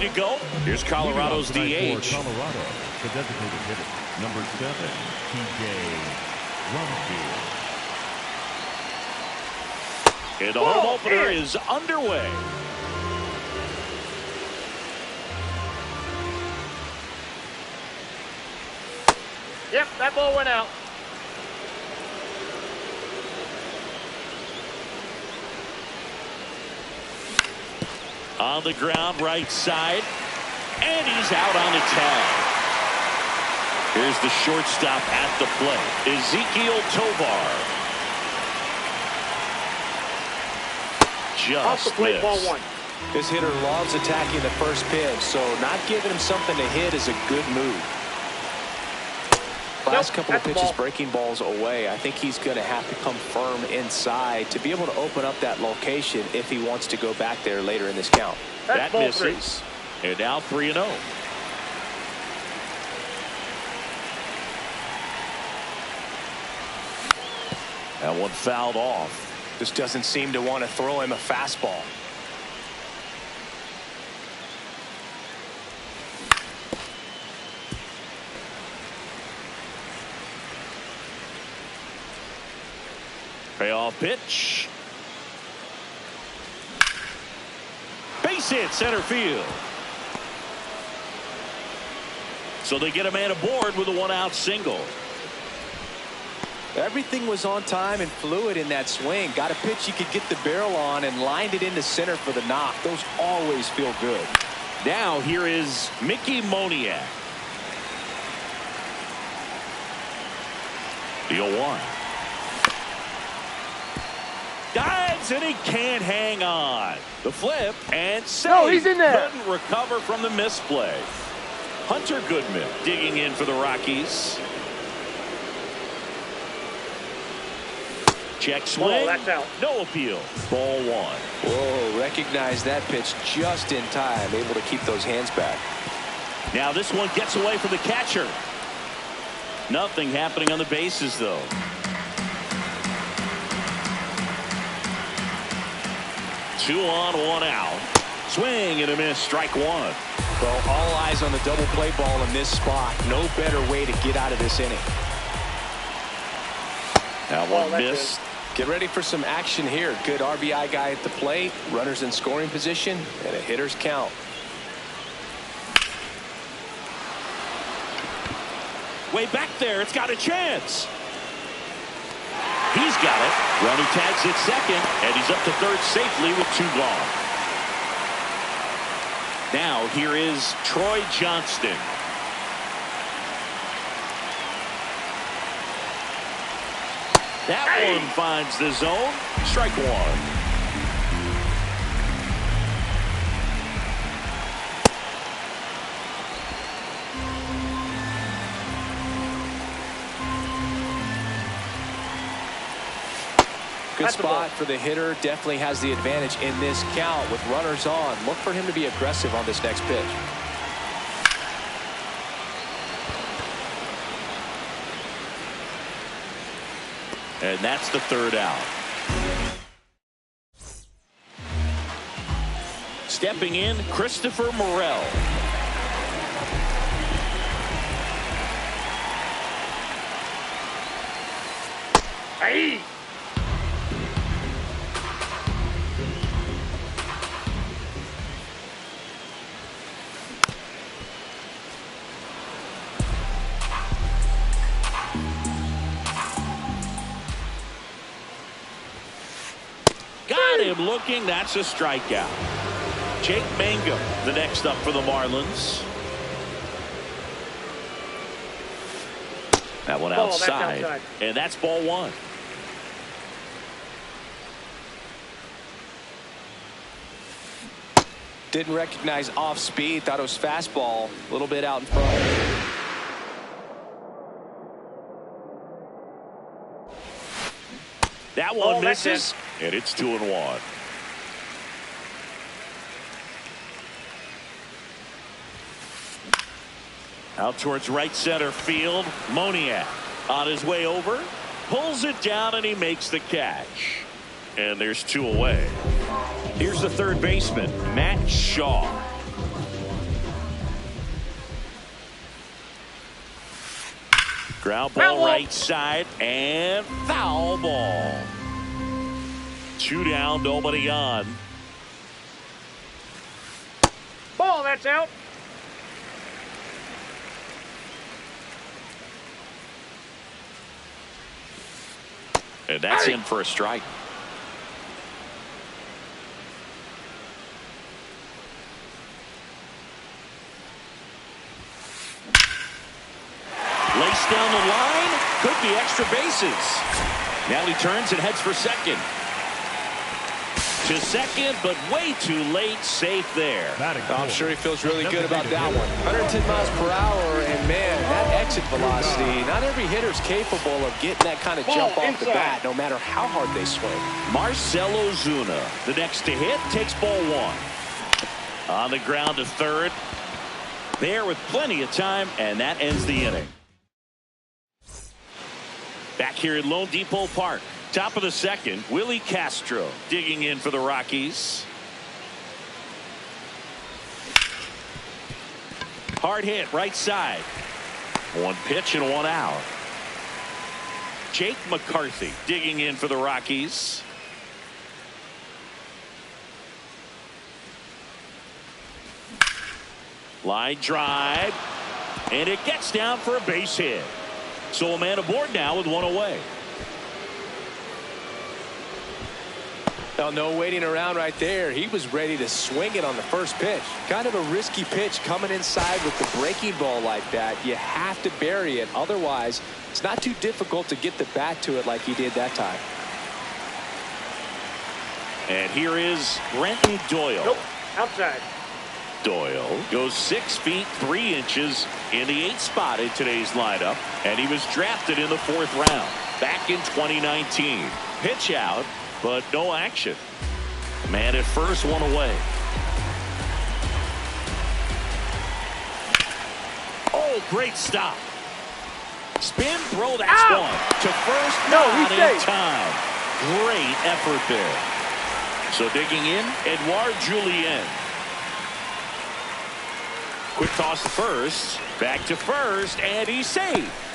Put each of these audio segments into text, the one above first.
to go. Here's Colorado's DH. Colorado, the designated hitter, number 7, T.J. Rumfield. And the home opener is underway. Yep, that ball went out. On the ground, right side. And he's out on the tag. Here's the shortstop at the plate, Ezequiel Tovar. Just off the plate, ball one. This hitter loves attacking the first pitch, so not giving him something to hit is a good move. Last couple of pitches breaking balls away. I think he's going to have to come firm inside to be able to open up that location if he wants to go back there later in this count. That misses. And now 3-0. That one fouled off. Just doesn't seem to want to throw him a fastball. Payoff pitch. Base hit center field. So they get a man aboard with a one-out single. Everything was on time and fluid in that swing. Got a pitch you could get the barrel on and lined it into center for the knock. Those always feel good. Now here is Mickey Moniak. The 0-1. Dives and he can't hang on. The flip and save. No, he's in there. Couldn't recover from the misplay. Hunter Goodman digging in for the Rockies. Check swing. That's out. No appeal. Ball one. Whoa, recognize that pitch just in time. Able to keep those hands back. Now this one gets away from the catcher. Nothing happening on the bases though. Two on, one out. Swing and a miss. Strike one. Well, all eyes on the double play ball in this spot. No better way to get out of this inning. That one missed. Get ready for some action here. Good RBI guy at the plate. Runners in scoring position and a hitter's count. Way back there. It's got a chance. He's got it. Runner tags at second, and he's up to third safely with two gone. Now here is Troy Johnston. That one finds the zone. Strike one. Good spot for the hitter. Definitely has the advantage in this count with runners on. Look for him to be aggressive on this next pitch. And that's the third out. Stepping in, Christopher Morel. Hey! Him looking. That's a strikeout. Jake Mangum the next up for the Marlins. That one outside. That's outside. And that's ball one. Didn't recognize off speed. Thought it was fastball. A little bit out in front. That one misses, and it's 2-1. Out towards right center field. Moniak on his way over. Pulls it down, and he makes the catch. And there's two away. Here's the third baseman, Matt Shaw. Ground ball right side and foul ball. 2 down, nobody on. Ball, that's out. And that's in for a strike. Laced down the line. Could be extra bases. Now he turns and heads for second. To second, but way too late. Safe there. I'm sure he feels really good about that one. 110 miles per hour, and man, that exit velocity, not every hitter's capable of getting that kind of jump off the bat, no matter how hard they swing. Marcell Ozuna, the next to hit, takes ball 1. On the ground to third. There with plenty of time, and that ends the inning. Back here at Lone Depot Park. Top of the second, Willie Castro digging in for the Rockies. Hard hit right side. 1 pitch and 1 out. Jake McCarthy digging in for the Rockies. Line drive. And it gets down for a base hit. So a man aboard now with 1 away. Well, no waiting around right there. He was ready to swing it on the first pitch. Kind of a risky pitch coming inside with the breaking ball like that. You have to bury it. Otherwise, it's not too difficult to get the bat to it like he did that time. And here is Brenton Doyle. Nope, outside. Doyle goes 6 feet 3 inches in the 8th spot in today's lineup, and he was drafted in the 4th round back in 2019. Pitch out, but no action. Man at first, 1 away. Oh, great stop. Spin throw, that's one. To first, not in time. Great effort there. So digging in, Edouard Julien. Quick toss to first. Back to first, and he's safe.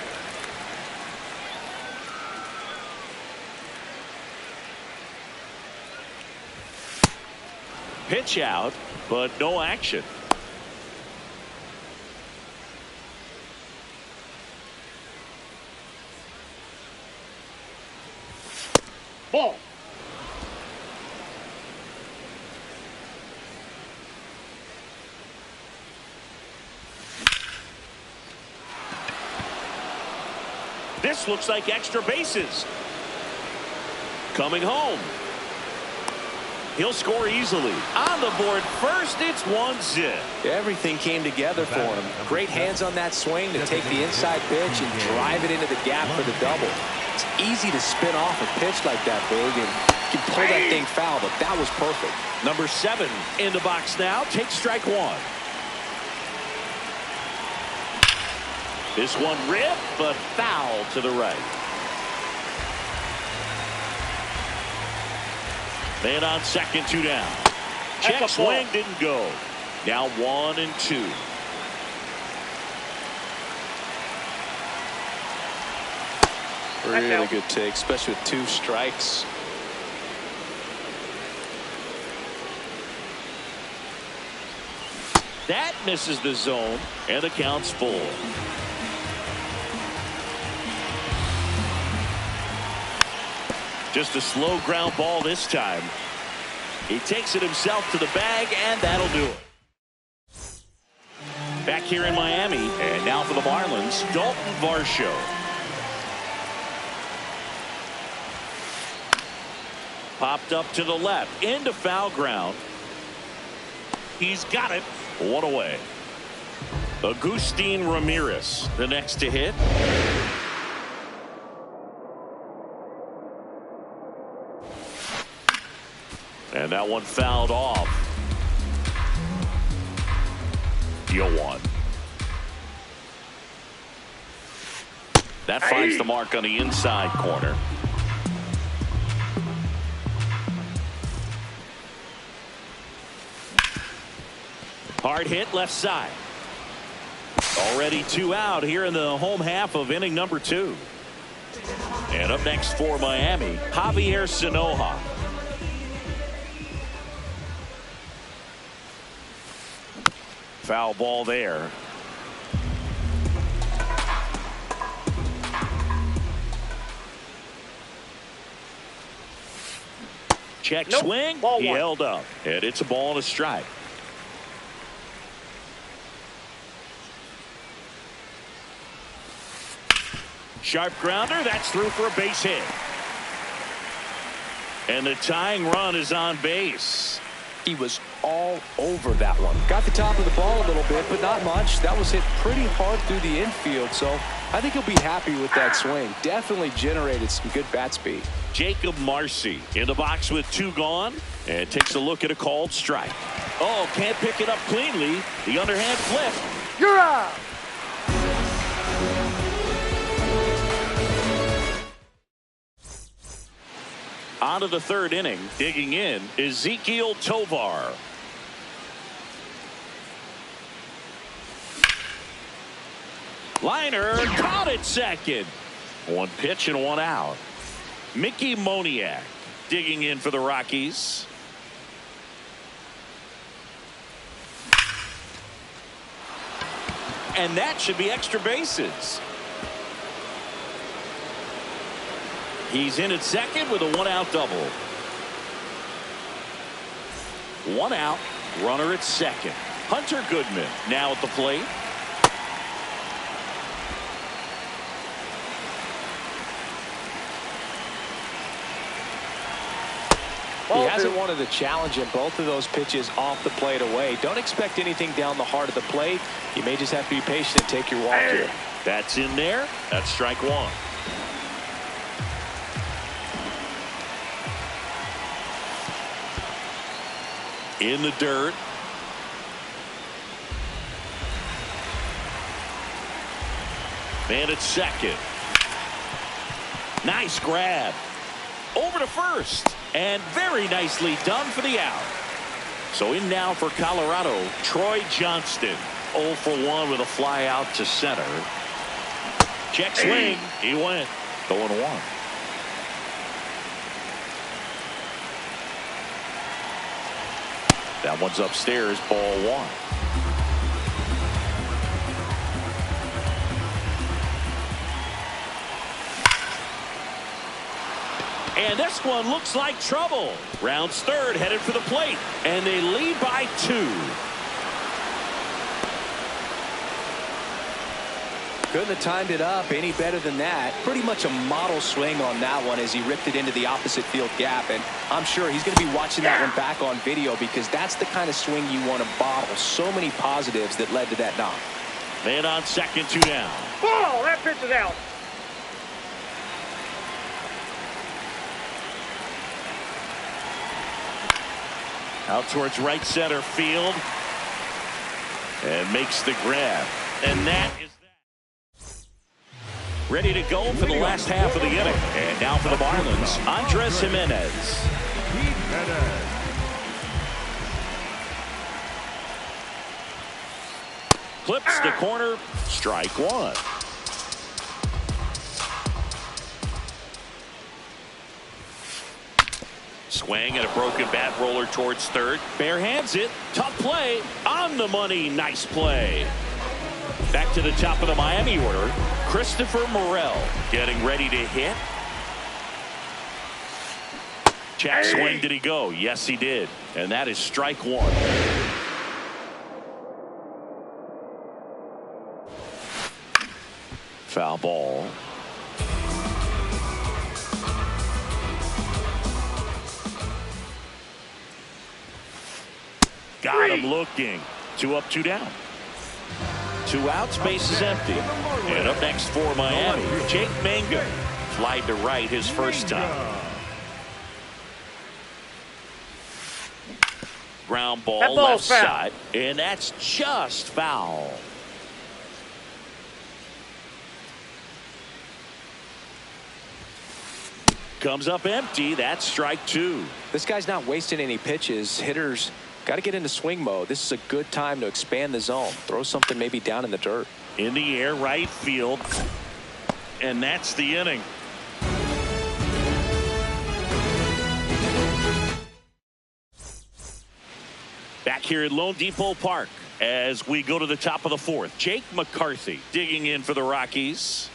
Pitch out, but no action. Ball. This looks like extra bases. Coming home. He'll score easily. On the board first, it's 1-0. Everything came together for him. Great hands on that swing to take the inside pitch and drive it into the gap for the double. It's easy to spin off a pitch like that, Boog, and you can pull that thing foul, but that was perfect. Number 7 in the box now. Takes strike 1. This one ripped, but foul to the right. Man on second, 2 down. Check swing, didn't go. Now 1-2. Really good take, especially with 2 strikes. That misses the zone, and the count's full. Just a slow ground ball this time. He takes it himself to the bag, and that'll do it. Back here in Miami, and now for the Marlins, Dalton Varsho. Popped up to the left, into foul ground. He's got it. 1 away. Agustin Ramirez, the next to hit. And that one fouled off. Deal 1. That finds the mark on the inside corner. Hard hit left side. Already 2 out here in the home half of inning number 2. And up next for Miami, Javier Sanoja. Foul ball there. Check swing. He held up. And it's a ball and a strike. Sharp grounder. That's through for a base hit. And the tying run is on base. He was all over that one. Got the top of the ball a little bit, but not much. That was hit pretty hard through the infield, so I think he'll be happy with that swing. Definitely generated some good bat speed. Jacob Marcy in the box with 2 gone and takes a look at a called strike. Oh, can't pick it up cleanly. The underhand flip. You're out. On to the 3rd inning. Digging in, Ezequiel Tovar. Liner caught it second. 1 pitch and 1 out. Mickey Moniak digging in for the Rockies. And that should be extra bases. He's in at second with a 1-out double. 1 out, runner at second. Hunter Goodman now at the plate. He hasn't wanted the challenge in both of those pitches off the plate away. Don't expect anything down the heart of the plate. You may just have to be patient and take your walk here. That's in there. That's strike 1. In the dirt. Man at second. Nice grab. Over to first. And very nicely done for the out. So in now for Colorado, Troy Johnston. 0 for 1 with a fly out to center. Check swing. He went 0-1. That one's upstairs, ball 1. And this one looks like trouble. Rounds 3rd, headed for the plate. And they lead by 2. Couldn't have timed it up any better than that. Pretty much a model swing on that one as he ripped it into the opposite field gap. And I'm sure he's going to be watching that one back on video because that's the kind of swing you want to bottle. So many positives that led to that knock. Man on second, 2 down. Ball, that pitch is out. Out towards right center field. And makes the grab. And that is ready to go for the last half of the inning. And now for the Marlins, Andres Gimenez. Clips the corner. Strike 1. Swing and a broken bat roller towards third. Bare hands it. Tough play. On the money. Nice play. Back to the top of the Miami order. Christopher Morel getting ready to hit. Check swing. Did he go? Yes, he did. And that is strike 1. Foul ball. Got him looking. 2 up, 2 down. 2 outs, base is empty. And up next for Miami, Jake Mangum. Flied to right his first time. Ground ball left side. And that's just foul. Comes up empty. That's strike 2. This guy's not wasting any pitches. Hitters Got to get into swing mode. This is a good time to expand the zone. Throw something maybe down in the dirt. In the air, right field. And that's the inning. Back here at Lone Depot Park as we go to the top of the fourth. Jake McCarthy digging in for the Rockies.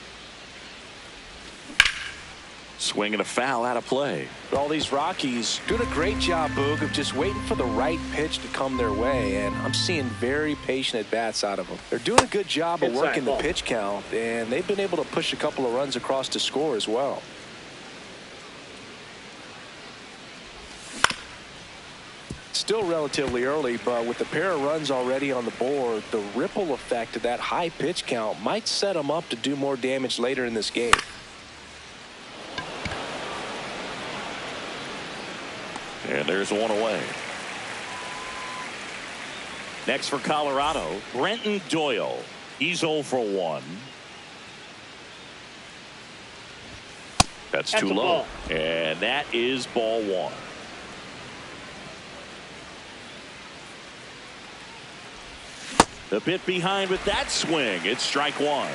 Swinging a foul out of play. All these Rockies doing a great job, Boog, of just waiting for the right pitch to come their way, and I'm seeing very patient at-bats out of them. They're doing a good job of working the pitch count, and they've been able to push a couple of runs across to score as well. Still relatively early, but with the pair of runs already on the board, the ripple effect of that high pitch count might set them up to do more damage later in this game. And there's one away. Next for Colorado, Brenton Doyle. He's 0 for 1. That's too low. And that is ball 1. The bit behind with that swing. It's strike 1.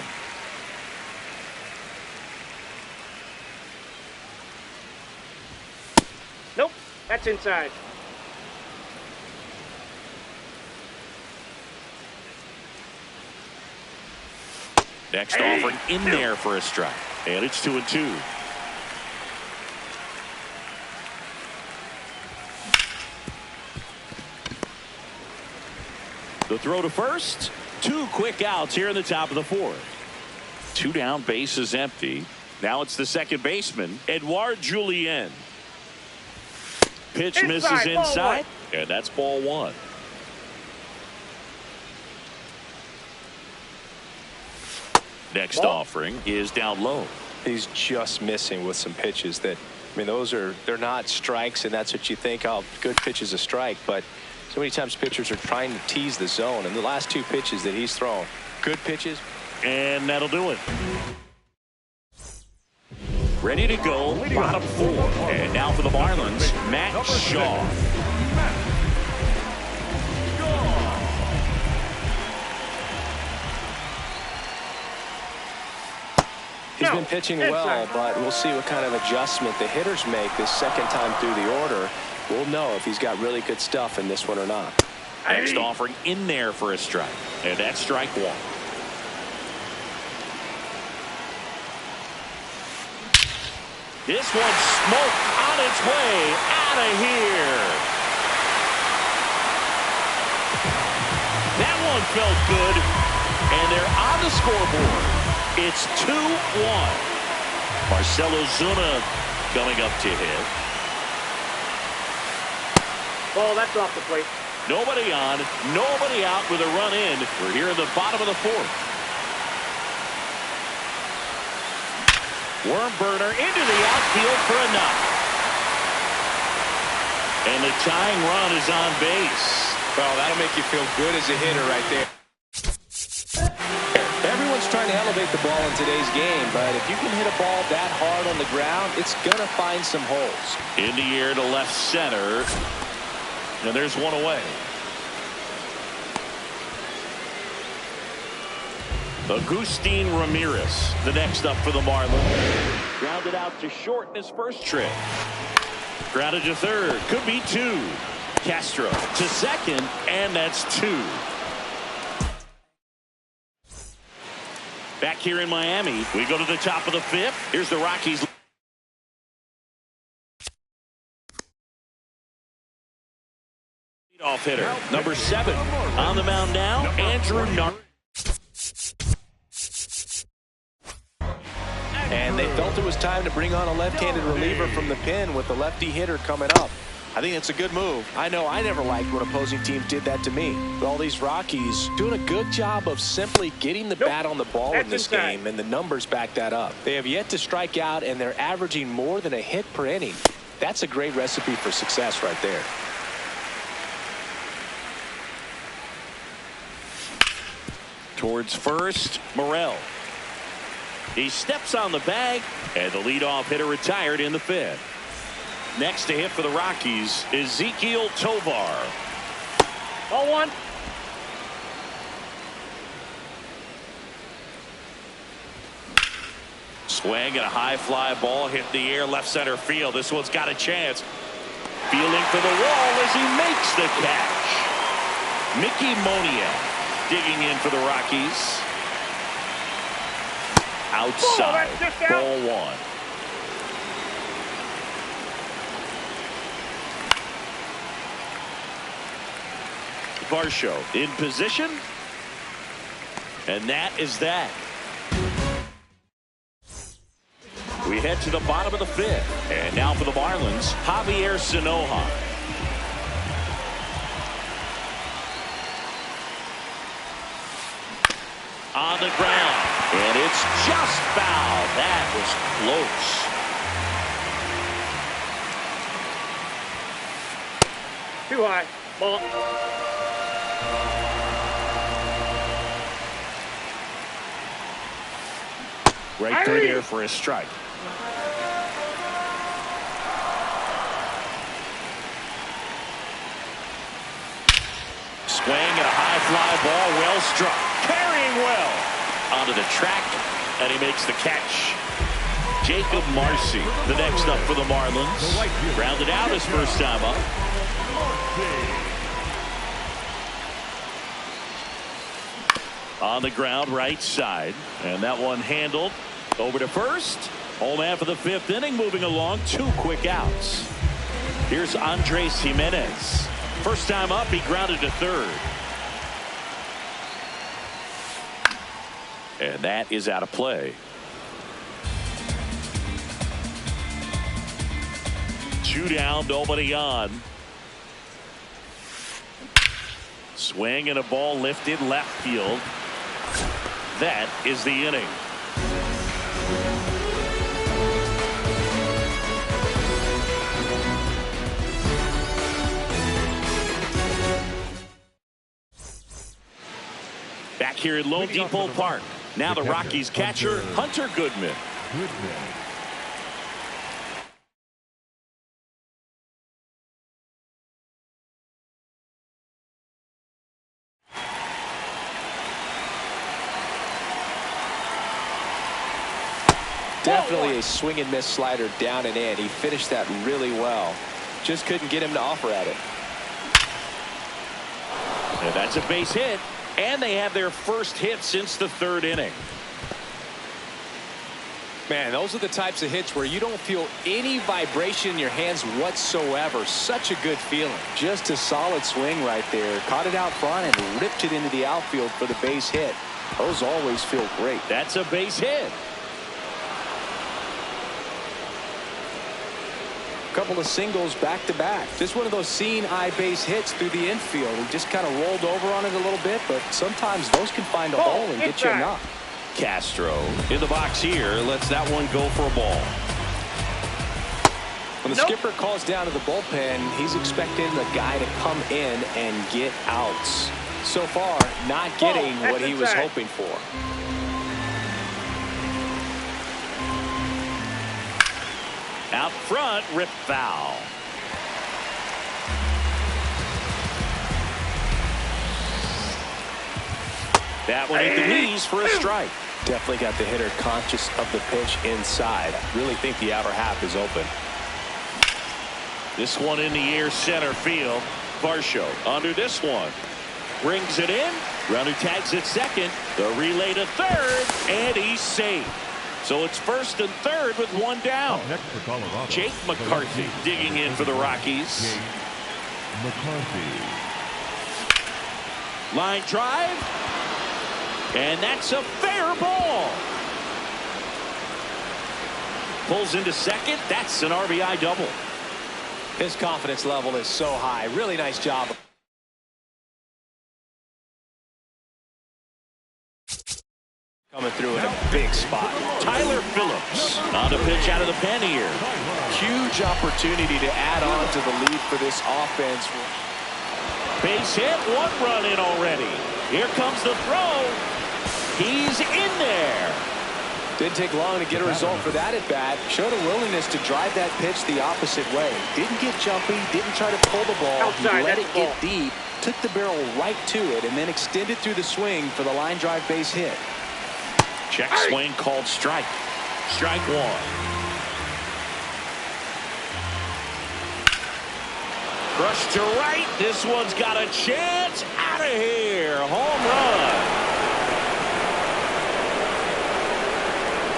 Nope, that's inside. Next offering in there for a strike. And it's 2-2. The throw to first. 2 quick outs here in the top of the fourth. 2 down, base is empty. Now it's the second baseman, Edouard Julien. Pitch misses inside, and that's ball 1. Next offering is down low. He's just missing with some pitches that, I mean, they're not strikes, and that's what you think, oh, good pitch is a strike, but so many times pitchers are trying to tease the zone, and the last 2 pitches that he's thrown, good pitches. And that'll do it. Ready to go, bottom 4. And now for the Marlins, Matt Shaw. He's been pitching well, but we'll see what kind of adjustment the hitters make this second time through the order. We'll know if he's got really good stuff in this one or not. Next offering in there for a strike. And that's strike 1. This one's smoked on its way out of here. That one felt good. And they're on the scoreboard. It's 2-1. Marcell Ozuna coming up to hit. Oh, that's off the plate. Nobody on, nobody out with a run in. We're here in the bottom of the fourth. Worm burner into the outfield for a knock. And the tying run is on base. Well, that'll make you feel good as a hitter right there. Everyone's trying to elevate the ball in today's game, but if you can hit a ball that hard on the ground, it's going to find some holes. In the air to left center. And there's one away. Agustin Ramirez, the next up for the Marlins. Grounded out to short in his first trip. Grounded to third. Could be 2. Castro to second, and that's 2. Back here in Miami, we go to the top of the 5th. Here's the Rockies. Off hitter, number 7 on the mound now, Andrew Nardi. And they felt it was time to bring on a left-handed reliever from the pen with the lefty hitter coming up. I think it's a good move. I know I never liked when opposing teams did that to me. But all these Rockies doing a good job of simply getting the bat on the ball in this game, and the numbers back that up. They have yet to strike out, and they're averaging more than a hit per inning. That's a great recipe for success right there. Towards first, Morel. He steps on the bag, and the leadoff hitter retired in the 5th. Next to hit for the Rockies, Ezequiel Tovar. Ball one. Swing and a high fly ball hit the air left center field. This one's got a chance. Fielding for the wall as he makes the catch. Mickey Moniak digging in for the Rockies. Outside. Ball one. Varsho in position. And that is that. We head to the bottom of the fifth. And now for the Marlins, Javier Sanoja. On the ground. And it's just foul. That was close. Too high. Ball. Right through there for a strike. Swing and a high fly ball, well struck. Carrying well onto the track, and he makes the catch. Jacob Marcy, the next up for the Marlins. Rounded out his first time up. On the ground, right side, and that one handled over to first. Home man for the fifth inning, moving along, 2 quick outs. Here's Andres Jimenez. First time up, he grounded to third. And that is out of play. 2 down, nobody on. Swing and a ball lifted left field. That is the inning. Back here at Lone Depot Park. Now the Rockies catcher, Hunter Goodman. Definitely a swing and miss slider down and in. He finished that really well. Just couldn't get him to offer at it. And that's a base hit. And they have their first hit since the third inning. Man, those are the types of hits where you don't feel any vibration in your hands whatsoever. Such a good feeling. Just a solid swing right there. Caught it out front and ripped it into the outfield for the base hit. Those always feel great. That's a base hit. Couple of singles back to back. Just one of those seeing eye base hits through the infield. He just kind of rolled over on it a little bit, but sometimes those can find a hole and get you a knock. Castro in the box here lets that one go for a ball. When the skipper calls down to the bullpen, he's expecting the guy to come in and get outs. So far, not getting what he was hoping for. Out front, rip foul. That one hit the knees for a strike. Definitely got the hitter conscious of the pitch inside. Really think the outer half is open. This one in the air, center field. Varsho under this one. Brings it in. Runner tags at second. The relay to third, and he's safe. So it's first and third with one down. Next for Colorado, Jake McCarthy digging in for the Rockies. Jake McCarthy. Line drive. And that's a fair ball. Pulls into second. That's an RBI double. His confidence level is so high. Really nice job. Coming through in a big spot. Tyler Phillips on the pitch out of the pen here. Huge opportunity to add on to the lead for this offense. Base hit, 1 run in already. Here comes the throw. He's in there. Didn't take long to get a result for that at bat. Showed a willingness to drive that pitch the opposite way. Didn't get jumpy, didn't try to pull the ball. Outside, he let it get ball. deep took the barrel right to it and then extended through the swing for the line drive base hit. Check swing called strike. Strike one. Crushed to right. This one's got a chance. Out of here. Home run.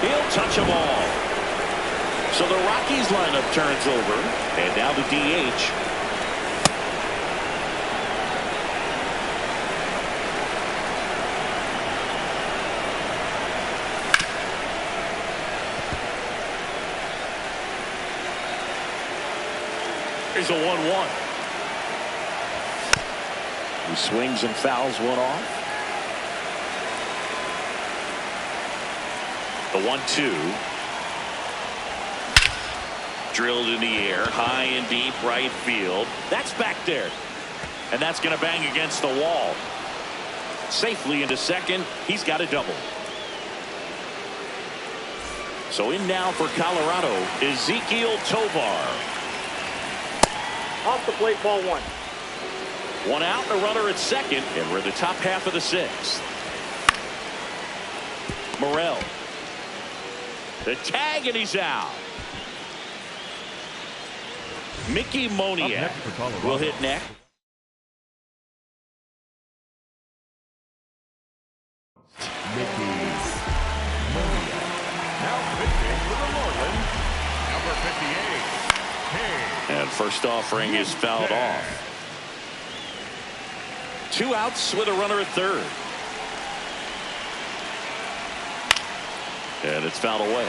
He'll touch them all. So the Rockies lineup turns over. And now the DH. Here's a 1-1. He swings and fouls one off. The 1-2. Drilled in the air, high and deep right field. That's back there. And that's going to bang against the wall. Safely into second. He's got a double. So in now for Colorado, Ezequiel Tovar. Off the plate, ball one. One out, a runner at second, and we're in the top half of the sixth. Morel. The tag, and he's out. Mickey Moniak will hit next. Mickey Moniak. Now pitching for the Marlins, number 58. And first offering is fouled off. 2 outs with a runner at third. And it's fouled away.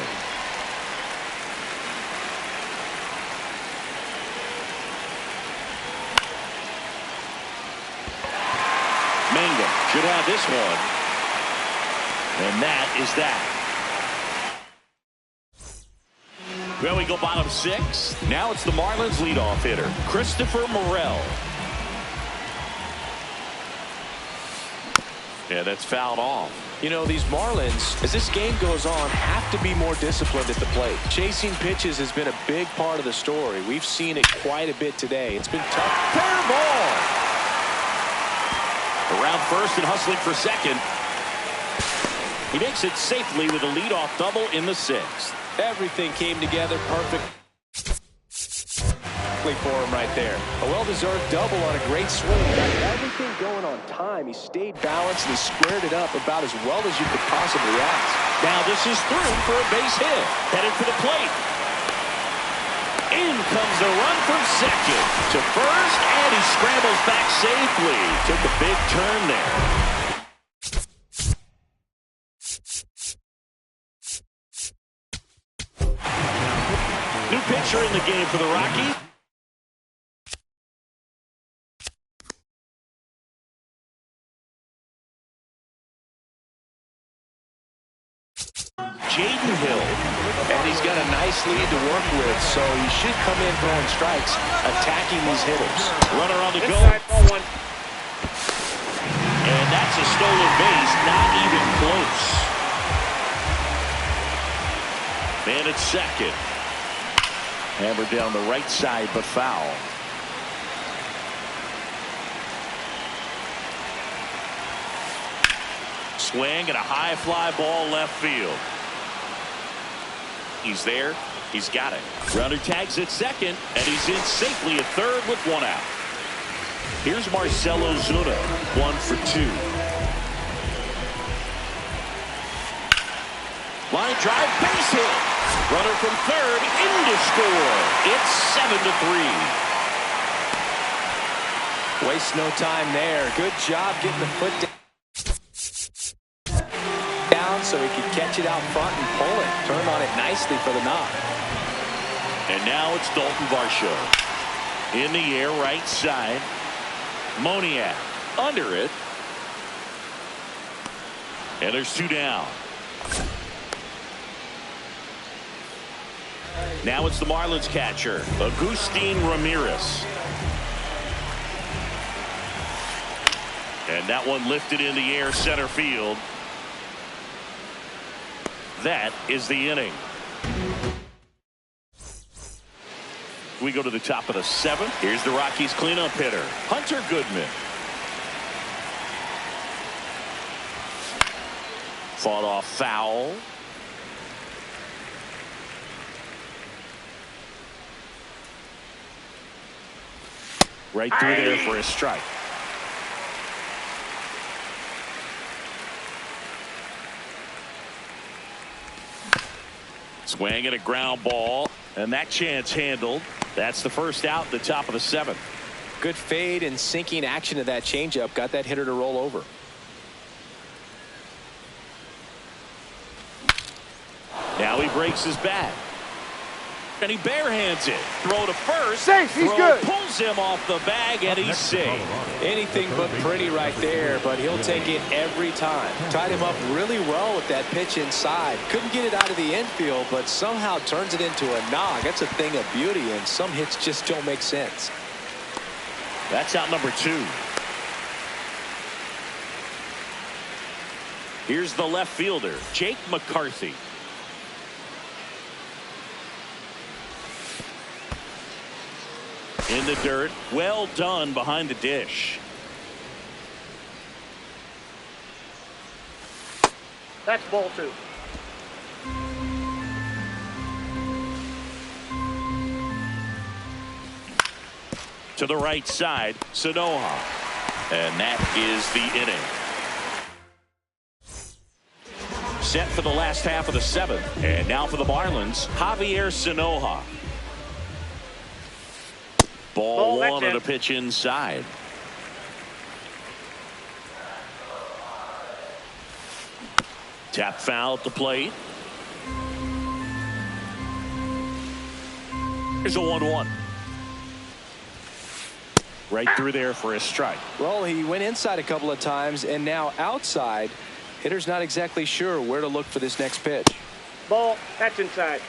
Mangum should have this one. And that is that. Well, we go bottom 6. Now it's the Marlins leadoff hitter, Christopher Morel. Yeah, that's fouled off. You know, these Marlins, as this game goes on, have to be more disciplined at the plate. Chasing pitches has been a big part of the story. We've seen it quite a bit today. It's been tough. Fair ball. Around first and hustling for second. He makes it safely with a leadoff double in the 6th. Everything came together perfectly for him right there. A well-deserved double on a great swing. Got everything going on time. He stayed balanced and he squared it up about as well as you could possibly ask. Now this is through for a base hit. Headed for the plate. In comes the run from second to first, and he scrambles back safely. Took a big turn there. New pitcher in the game for the Rockies. Jaden Hill. And he's got a nice lead to work with, so he should come in throwing strikes, attacking these hitters. Runner on the go. Inside, ball one. And that's a stolen base, not even close. Man at second. Hammered down the right side, but foul. Swing and a high fly ball left field. He's there. He's got it. Runner tags at second, and he's in safely at third with 1 out. Here's Marcell Ozuna, 1 for 2. Line drive, base hit. Runner from third in to score. It's 7-3. Waste no time there. Good job getting the foot down so he could catch it out front and pull it. Turned on it nicely for the knock. And now it's Dalton Varsho. In the air, right side. Moniak under it. And there's 2 down. Now it's the Marlins catcher, Agustin Ramirez. And that one lifted in the air, center field. That is the inning. We go to the top of the 7th. Here's the Rockies cleanup hitter, Hunter Goodman. Fought off foul. Right through there for a strike. Swing and a ground ball, and that chance handled. That's the first out at the top of the 7th. Good fade and sinking action to that changeup. Got that hitter to roll over. Now he breaks his bat. And he barehands it. Throw to first. Safe, he's good. Pulls him off the bag, and he's safe. Anything but pretty right there, but he'll take it every time. Tied him up really well with that pitch inside. Couldn't get it out of the infield, but somehow turns it into a knock. That's a thing of beauty, and some hits just don't make sense. That's out number 2. Here's the left fielder, Jake McCarthy. In the dirt. Well done behind the dish. That's ball 2. To the right side, Sanoha. And that is the inning. Set for the last half of the 7th. And now for the Marlins, Javier Sanoha. Ball 1 on a pitch inside. Tap foul at the plate. Here's a 1-1. Right through there for a strike. Well, he went inside a couple of times, and now outside. Hitter's not exactly sure where to look for this next pitch. Ball, that's inside.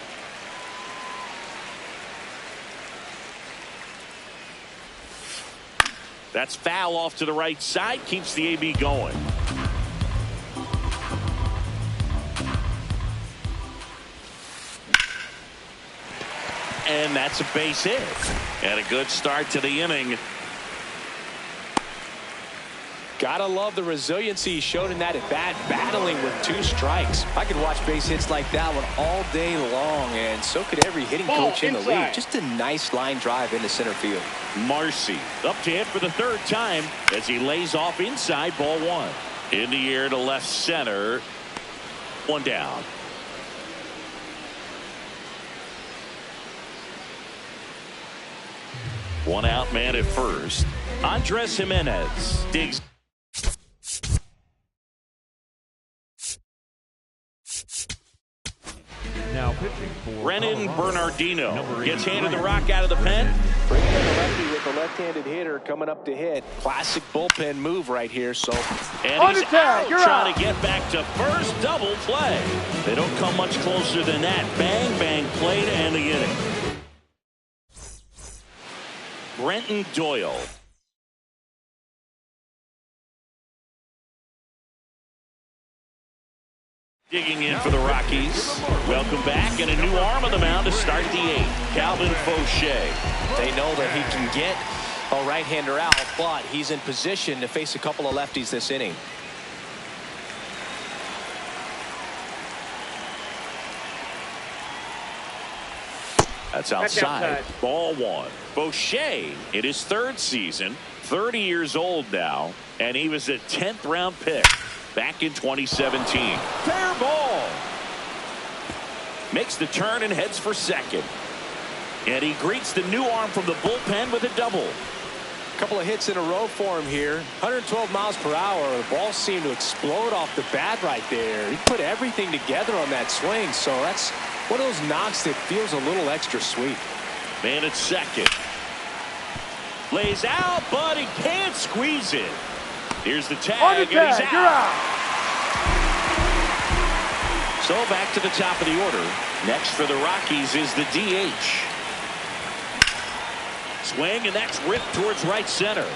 That's foul off to the right side. Keeps the AB going. And that's a base hit. And a good start to the inning. Gotta love the resiliency he showed in that at bat, battling with 2 strikes. I could watch base hits like that one all day long, and so could every hitting coach in the league. Just a nice line drive into center field. Marcy up to hit for the 3rd time as he lays off inside, ball 1. In the air to left center. 1 down. One out, man at first. Andres Jimenez digs. Now pitching for Brennan Colorado, Bernardino gets handed the rock out of the pen. Bringing in the lefty with the left-handed hitter coming up to hit. Classic bullpen move right here. So, and he's out, trying to get back to first. Double play. They don't come much closer than that. Bang, bang play to end the inning. Brenton Doyle. Digging in for the Rockies. Welcome back, and a new arm on the mound to start the 8th. Calvin Fauché. They know that he can get a right-hander out, but he's in position to face a couple of lefties this inning. That's outside. Ball 1. Fauché in his 3rd season, 30 years old now, and he was a 10th round pick back in 2017. Fair ball. Makes the turn and heads for second. And he greets the new arm from the bullpen with a double. Couple of hits in a row for him here. 112 miles per hour. The ball seemed to explode off the bat right there. He put everything together on that swing, so that's one of those knocks that feels a little extra sweet. Man at second. Lays out, but he can't squeeze it. Here's the tag, and he's out. You're out. So back to the top of the order. Next for the Rockies is the DH. Swing, and that's ripped towards right center.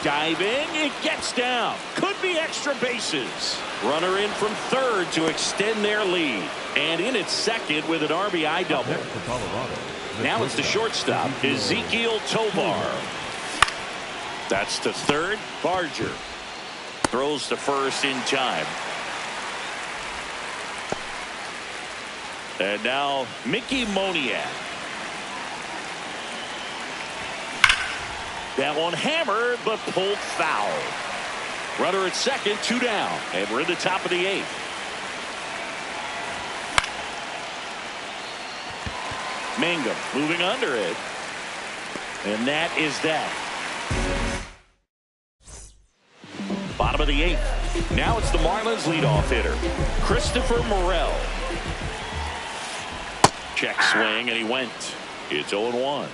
Diving, it gets down. Could be extra bases. Runner in from 3rd to extend their lead. And in at 2nd with an RBI double. next for Colorado. Now it's the shortstop, Ezequiel Tovar. That's to 3rd. Barger throws to 1st in time. And now Mickey Moniak. That one hammered, but pulled foul. Runner at second, 2 down. And we're in the top of the 8th. Mangum moving under it. And that is that. Bottom of the 8th. Now it's the Marlins leadoff hitter, Christopher Morel. Check swing, and he went. It's 0-1.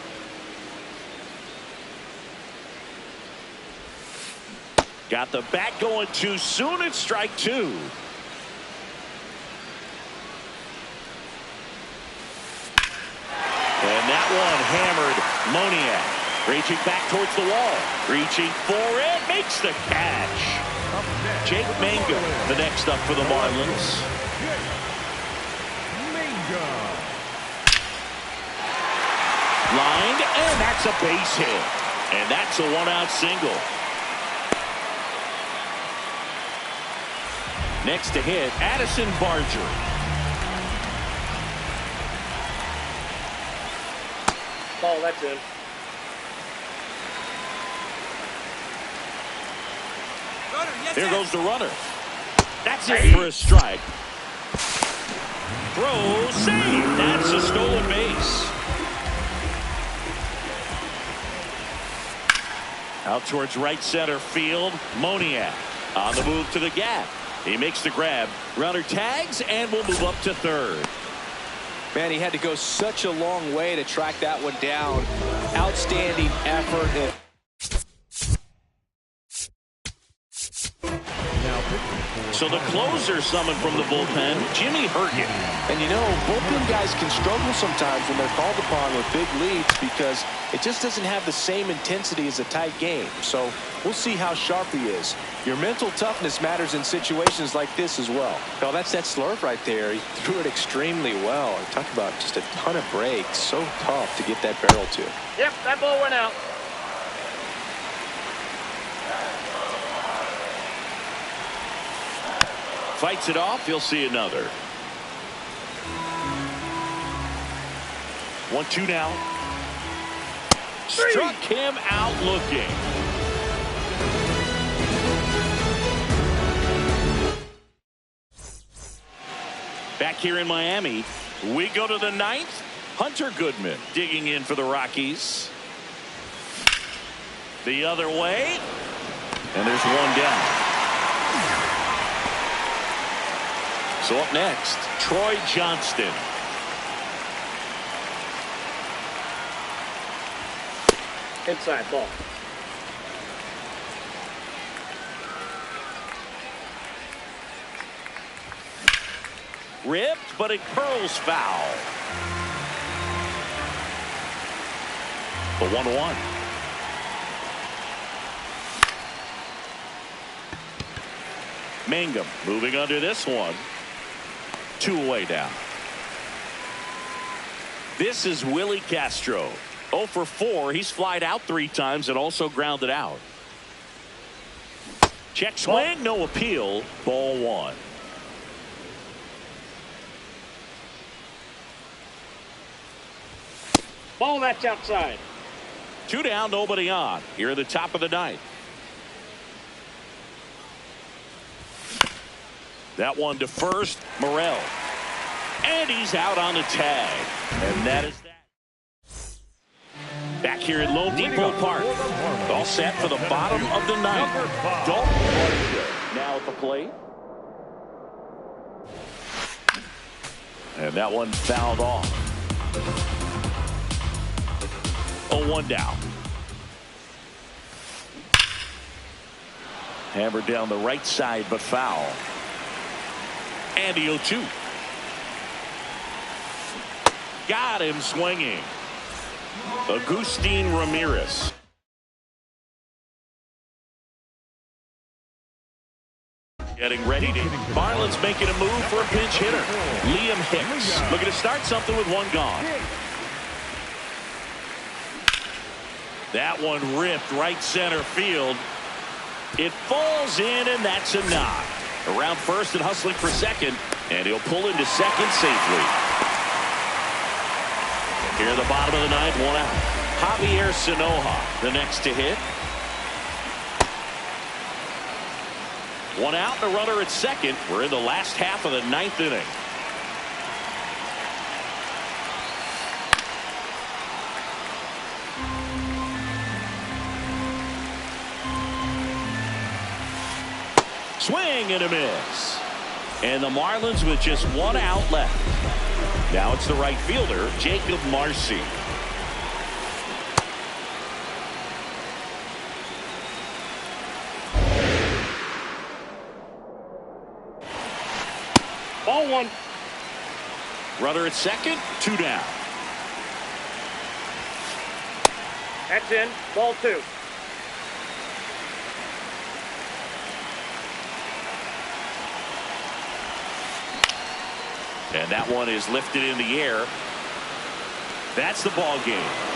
Got the bat going too soon. It's strike 2. And that one hammered. Moniak reaching back towards the wall. Reaching for it. Makes the catch. Jake Mangum, the next up for the Marlins. Lined, and that's a base hit. And that's a 1-out single. Next to hit, Addison Barger. Ball, that's in. Here goes the runner. That's it for a strike. Throw, save. That's a stolen base. Out towards right center field. Moniak on the move to the gap. He makes the grab. Runner tags and will move up to third. Man, he had to go such a long way to track that one down. Outstanding effort. So the closer summoned from the bullpen, Jimmy Herget. And you know, bullpen guys can struggle sometimes when they're called upon with big leads because it just doesn't have the same intensity as a tight game. So we'll see how sharp he is. Your mental toughness matters in situations like this as well. Well, that's that slurve right there. He threw it extremely well. Talk about just a ton of breaks. So tough to get that barrel to. Yep, that ball went out. Fights it off. He'll see another. 1-2 now. Struck him out looking. Back here in Miami, we go to the 9th. Hunter Goodman digging in for the Rockies. The other way. And there's one down. So up next, Troy Johnston. Inside ball. Ripped, but it curls foul. The 1-1. Mangum moving under this one. 2 away down. This is Willie Castro. 0 for 4. He's flied out 3 times and also grounded out. Check swing, no appeal. Ball 1. Ball, that's outside. 2 down, nobody on. Here at the top of the 9th. That one to first, Morel. And he's out on the tag. And that is that. Back here at Lone Depot Park. All set for the bottom of the 9th. Dalton Varsho now at the plate. And that one fouled off. 0-1 down. Hammered down the right side, but foul. And the 0-2. Got him swinging. Agustin Ramirez. Getting ready to. Marlins making a move for a pinch hitter. Liam Hicks looking to start something with 1 gone. That one ripped right center field. It falls in, and that's a knock. Around first and hustling for second, and he'll pull into second safely. Here in the bottom of the ninth, one out. Javier Sanoja, the next to hit. One out, and a runner at second. We're in the last half of the ninth inning. Swing and a miss. And the Marlins with just one out left. Now it's the right fielder, Jacob Marcy. Ball one. Runner at second, two down. That's in. Ball two. And that one is lifted in the air. That's the ball game.